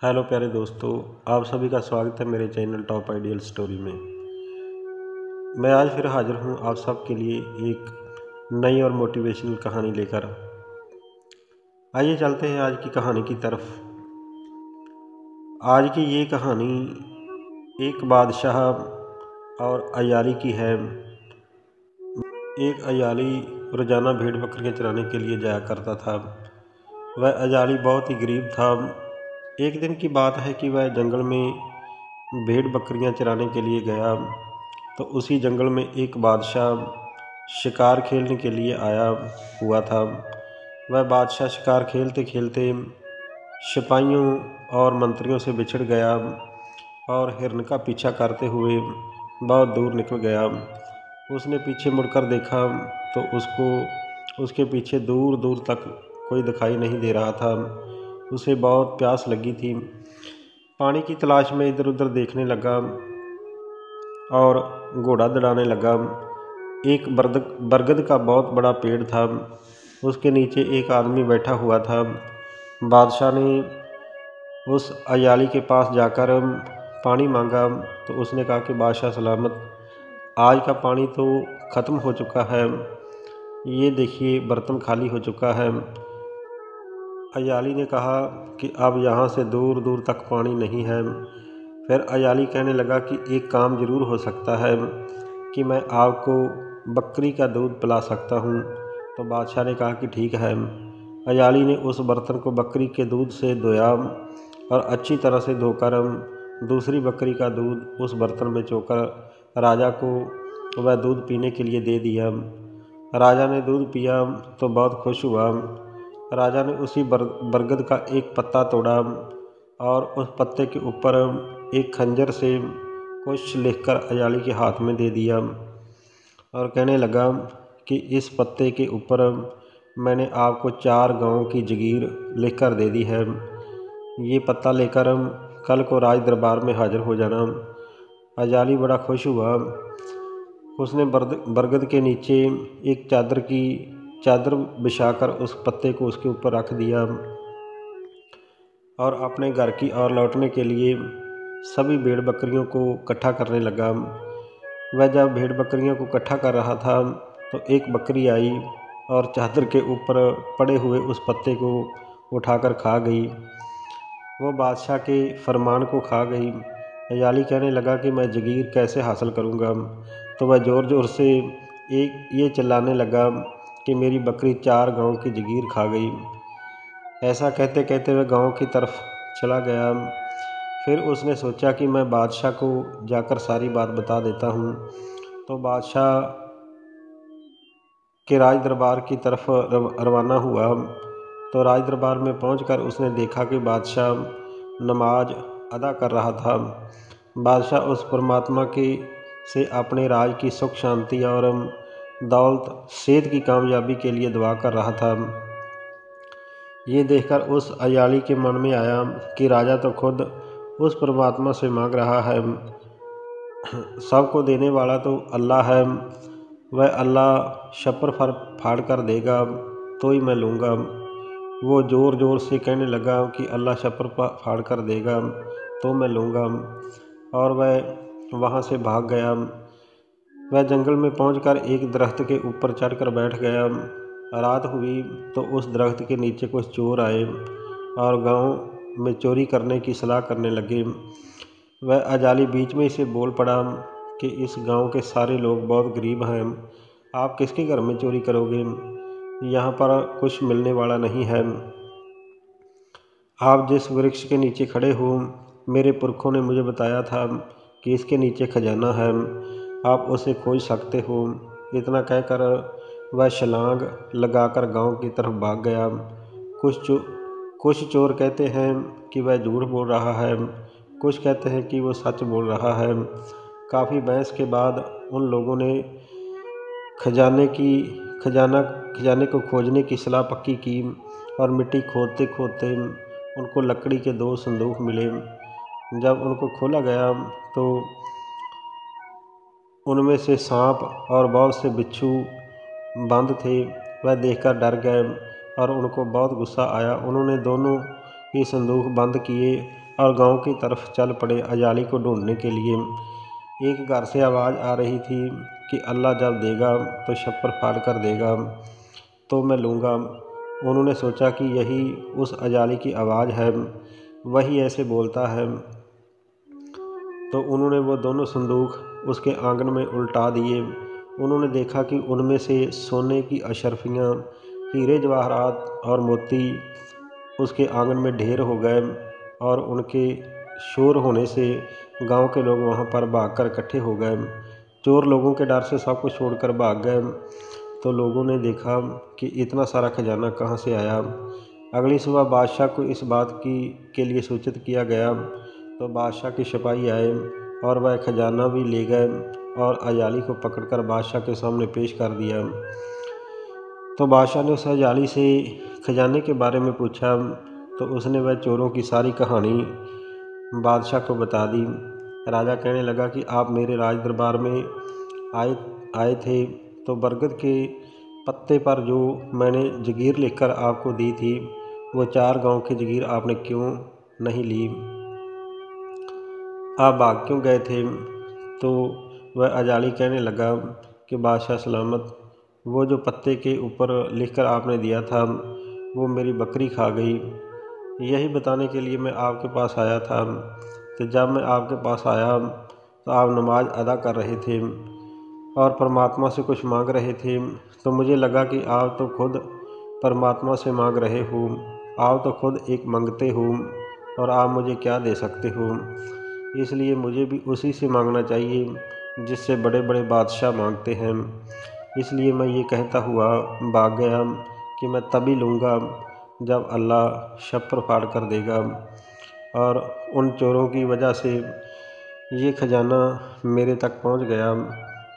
Hello प्यारे दोस्तों, आप सभी का स्वागत है मेरे चैनल टॉप आइडियल स्टोरी में। मैं आज फिर हाजिर हूँ आप सब के लिए एक नई और मोटिवेशनल कहानी लेकर। आइए चलते हैं आज की कहानी की तरफ। आज की ये कहानी एक बादशाह और अयाली की है। एक अयाली रोज़ाना भेड़ बकरियाँ चराने के लिए जाया करता था। वह अयाली बहुत ही गरीब था। एक दिन की बात है कि वह जंगल में भेड़ बकरियां चराने के लिए गया तो उसी जंगल में एक बादशाह शिकार खेलने के लिए आया हुआ था। वह बादशाह शिकार खेलते खेलते सिपाहियों और मंत्रियों से बिछड़ गया और हिरन का पीछा करते हुए बहुत दूर निकल गया। उसने पीछे मुड़कर देखा तो उसके पीछे दूर दूर तक कोई दिखाई नहीं दे रहा था। उसे बहुत प्यास लगी थी। पानी की तलाश में इधर उधर देखने लगा और घोड़ा दौड़ाने लगा। एक बरगद का बहुत बड़ा पेड़ था। उसके नीचे एक आदमी बैठा हुआ था। बादशाह ने उस अयाली के पास जाकर पानी मांगा तो उसने कहा कि बादशाह सलामत, आज का पानी तो ख़त्म हो चुका है, ये देखिए बर्तन खाली हो चुका है। अयाली ने कहा कि अब यहाँ से दूर दूर तक पानी नहीं है। फिर अयाली कहने लगा कि एक काम ज़रूर हो सकता है कि मैं आपको बकरी का दूध पिला सकता हूँ। तो बादशाह ने कहा कि ठीक है। अयाली ने उस बर्तन को बकरी के दूध से धोया और अच्छी तरह से धोकर दूसरी बकरी का दूध उस बर्तन में चोकर राजा को वह दूध पीने के लिए दे दिया। राजा ने दूध पिया तो बहुत खुश हुआ। राजा ने उसी बरगद का एक पत्ता तोड़ा और उस पत्ते के ऊपर एक खंजर से कुछ लिखकर अयाली के हाथ में दे दिया और कहने लगा कि इस पत्ते के ऊपर मैंने आपको 4 गांवों की जगीर लिखकर दे दी है। ये पत्ता लेकर कल को राज दरबार में हाजिर हो जाना। अयाली बड़ा खुश हुआ। उसने बरगद के नीचे एक चादर बिछाकर उस पत्ते को उसके ऊपर रख दिया और अपने घर की ओर लौटने के लिए सभी भेड़ बकरियों को इकट्ठा करने लगा। वह जब भेड़ बकरियों को इकट्ठा कर रहा था तो एक बकरी आई और चादर के ऊपर पड़े हुए उस पत्ते को उठाकर खा गई। वो बादशाह के फरमान को खा गई। अयाली कहने लगा कि मैं जगीर कैसे हासिल करूँगा। तो वह ज़ोर ज़ोर से ये चिल्लाने लगा कि मेरी बकरी 4 गांव की जगीर खा गई। ऐसा कहते कहते वह गांव की तरफ चला गया। फिर उसने सोचा कि मैं बादशाह को जाकर सारी बात बता देता हूँ। तो बादशाह के राज दरबार की तरफ रवाना हुआ। तो राज दरबार में पहुंचकर उसने देखा कि बादशाह नमाज अदा कर रहा था। बादशाह उस परमात्मा से अपने राज की सुख शांति और दौलत सेहत की कामयाबी के लिए दुआ कर रहा था। ये देखकर उस अयाली के मन में आया कि राजा तो खुद उस परमात्मा से मांग रहा है, सबको देने वाला तो अल्लाह है, वह अल्लाह छप्पर फाड़ कर देगा तो ही मैं लूँगा। वो ज़ोर ज़ोर से कहने लगा कि अल्लाह छप्पर फाड़ कर देगा तो मैं लूँगा, और वह वहाँ से भाग गया। वह जंगल में पहुंचकर एक दरख्त के ऊपर चढ़कर बैठ गया। रात हुई तो उस दरख्त के नीचे कुछ चोर आए और गांव में चोरी करने की सलाह करने लगे। वह अयाली बीच में से बोल पड़ा कि इस गांव के सारे लोग बहुत गरीब हैं, आप किसके घर में चोरी करोगे? यहाँ पर कुछ मिलने वाला नहीं है। आप जिस वृक्ष के नीचे खड़े हो, मेरे पुरखों ने मुझे बताया था कि इसके नीचे खजाना है, आप उसे खोज सकते हो। इतना कहकर वह छलांग लगाकर गांव की तरफ भाग गया। कुछ चोर कहते हैं कि वह झूठ बोल रहा है, कुछ कहते हैं कि वो सच बोल रहा है। काफ़ी बहस के बाद उन लोगों ने खजाने को खोजने की सलाह पक्की की और मिट्टी खोदते खोदते उनको लकड़ी के 2 संदूक मिले। जब उनको खोला गया तो उनमें से सांप और बहुत से बिच्छू बंद थे। वह देखकर डर गए और उनको बहुत गुस्सा आया। उन्होंने दोनों ही संदूक बंद किए और गांव की तरफ चल पड़े अयाली को ढूंढने के लिए। एक घर से आवाज़ आ रही थी कि अल्लाह जब देगा तो छप्पर फाड़ कर देगा तो मैं लूँगा। उन्होंने सोचा कि यही उस अयाली की आवाज़ है, वही ऐसे बोलता है। तो उन्होंने वो दोनों संदूक उसके आंगन में उल्टा दिए। उन्होंने देखा कि उनमें से सोने की अशरफियाँ, हीरे जवाहरात और मोती उसके आंगन में ढेर हो गए और उनके शोर होने से गांव के लोग वहां पर भागकर इकट्ठे हो गए। चोर लोगों के डर से सब कुछ छोड़कर भाग गए। तो लोगों ने देखा कि इतना सारा खजाना कहां से आया। अगली सुबह बादशाह को इस बात के लिए सूचित किया गया। तो बादशाह के सिपाही आए और वह खजाना भी ले गए और अयाली को पकड़कर बादशाह के सामने पेश कर दिया। तो बादशाह ने उस अयाली से खजाने के बारे में पूछा तो उसने वह चोरों की सारी कहानी बादशाह को बता दी। राजा कहने लगा कि आप मेरे राज दरबार में आए थे तो बरगद के पत्ते पर जो मैंने जगीर लिखकर आपको दी थी वो 4 गांव की जगीर आपने क्यों नहीं ली? आप भाग क्यों गए थे? तो वह अयाली कहने लगा कि बादशाह सलामत, वो जो पत्ते के ऊपर लिखकर आपने दिया था वो मेरी बकरी खा गई। यही बताने के लिए मैं आपके पास आया था। तो जब मैं आपके पास आया तो आप नमाज अदा कर रहे थे और परमात्मा से कुछ मांग रहे थे। तो मुझे लगा कि आप तो खुद परमात्मा से मांग रहे हो, आप तो खुद एक मंगते हो और आप मुझे क्या दे सकते हो। इसलिए मुझे भी उसी से मांगना चाहिए जिससे बड़े बड़े बादशाह मांगते हैं। इसलिए मैं ये कहता हुआ भाग गया कि मैं तभी लूँगा जब अल्लाह छप्पर फाड़ कर देगा। और उन चोरों की वजह से ये खजाना मेरे तक पहुंच गया।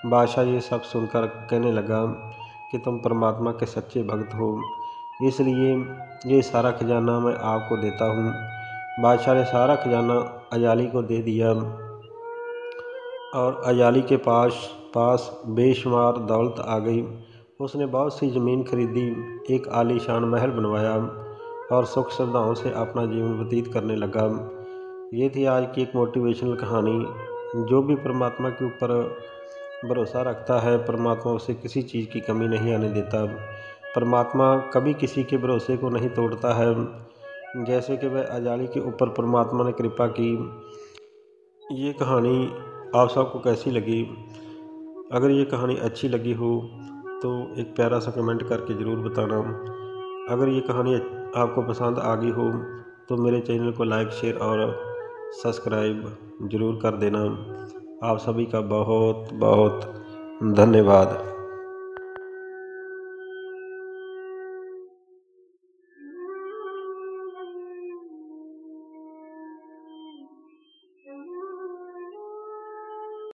बादशाह ये सब सुनकर कहने लगा कि तुम परमात्मा के सच्चे भक्त हो, इसलिए ये सारा खजाना मैं आपको देता हूँ। बादशाह ने सारा खजाना अयाली को दे दिया और अयाली के पास बेशुमार दौलत आ गई। उसने बहुत सी ज़मीन खरीदी, एक आलीशान महल बनवाया और सुख सुविधाओं से अपना जीवन व्यतीत करने लगा। ये थी आज की एक मोटिवेशनल कहानी। जो भी परमात्मा के ऊपर भरोसा रखता है, परमात्मा उसे किसी चीज़ की कमी नहीं आने देता। परमात्मा कभी किसी के भरोसे को नहीं तोड़ता है। जैसे कि वह अयाली के ऊपर परमात्मा ने कृपा की। ये कहानी आप सबको कैसी लगी? अगर ये कहानी अच्छी लगी हो तो एक प्यारा सा कमेंट करके ज़रूर बताना। अगर ये कहानी आपको पसंद आ गई हो तो मेरे चैनल को लाइक, शेयर और सब्सक्राइब ज़रूर कर देना। आप सभी का बहुत बहुत धन्यवाद।